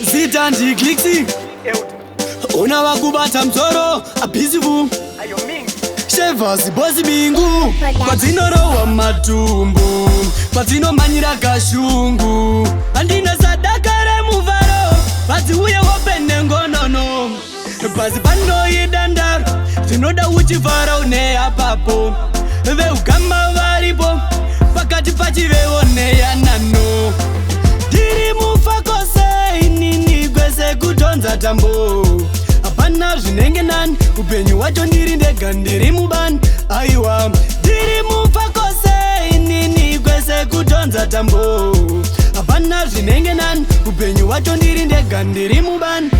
Zitandi Glixi Ona wakubata mzoro Abizivu Shevasi bozi bingu Kwazinorowa matumbu Kwazinomanyira kashungu Andina sadakare muvaro Bazi uye wopene ngonono Bazi pano idandaro Zinoda uchivara une apapo Veugama varipo Pakati pachiveone ya nano Diri mufakose inini gwese kutonza tambo Apana zvinenge nani upenyu wacho ndiri ndega ndiri mubani Aiwa Diri mufakose inini gwese kutonza tambo Apana zvinenge nani upenyu wacho ndiri ndega ndiri mubani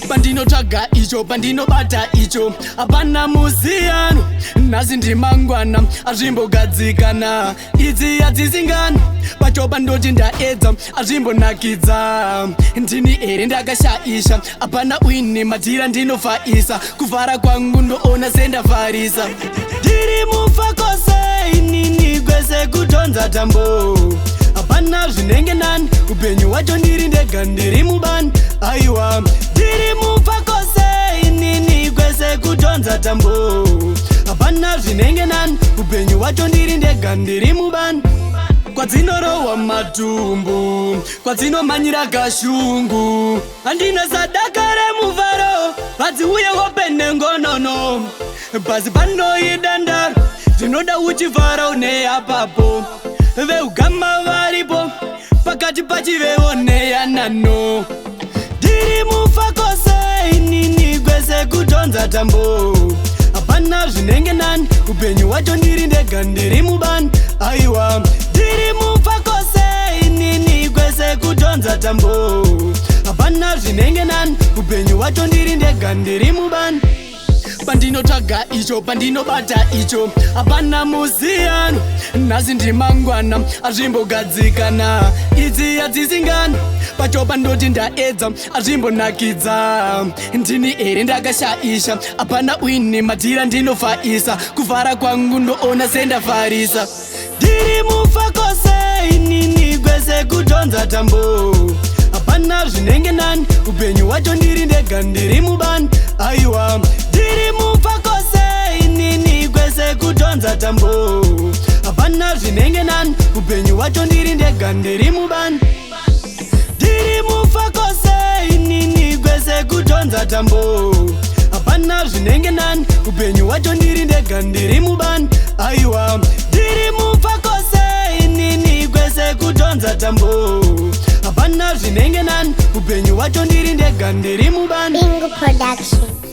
Pandinotsvaga icho pandinobata icho apana muziyano nhasi ndimangwana azvimbogadzikana idzi hadzisingano pacho pandoti ndaedza azvimbonakidza ndini here ndakashaisha apana uine matira ndinofaisa kuvhara kwangu ndoona sendavharisa ndiri mufakose inini gwese kutonza tambo apana zvinenge nani upenyu wacho ndiri ndega ndiri mubani aiwa ndiri mufakose inini gwese kutonza tambo apana zvinenge nani upenyu wacho ndiri ndega ndiri mubani Kwadzinorowa matumbu kwadzinomanyira kashungu handina sadakare muvaro badzi uye wopene ngonono bhazi panoidandaro zvinoda uchivhara une apapo veugama varipo pakati pachiveone yanano ndiri mufakose inini gwese kutonza tambo apana zvinenge nani upenyu wacho ndiri ndega ndiri mubani aiwa ndiri mufakose inini gwese kutonza tambo apana zvinenge nani upenyu wacho ndiri ndega ndiri mubani Pandinotsvaga icho pandinobata icho apana muziyano nhasi ndimangwana azvimbogadzikana idzi hadzisingano pacho pandoti ndaedza azvimbonakidza ndini here ndakashaisha apana uine matira ndinofaisa kuvhara kwangu ndoona sendavharisa ndiri mufakose inini gwese kutonza tambo apana zvinenge nani upenyu wacho ndiri ndega ndiri mubani aiwa ndiri mufakose inini gwese kutonza tambo apana zvinenge nani upenyu wacho ndiri ndega ndiri mubani ndiri mufakose inini gwese kutonza tambo apana zvinenge nani upenyu wacho ndiri ndega ndiri mubani aiwa ndiri mufakose inini gwese kutonza tambo apana zvinenge nani upenyu wacho ndiri ndega ndiri mubani Bingo Production.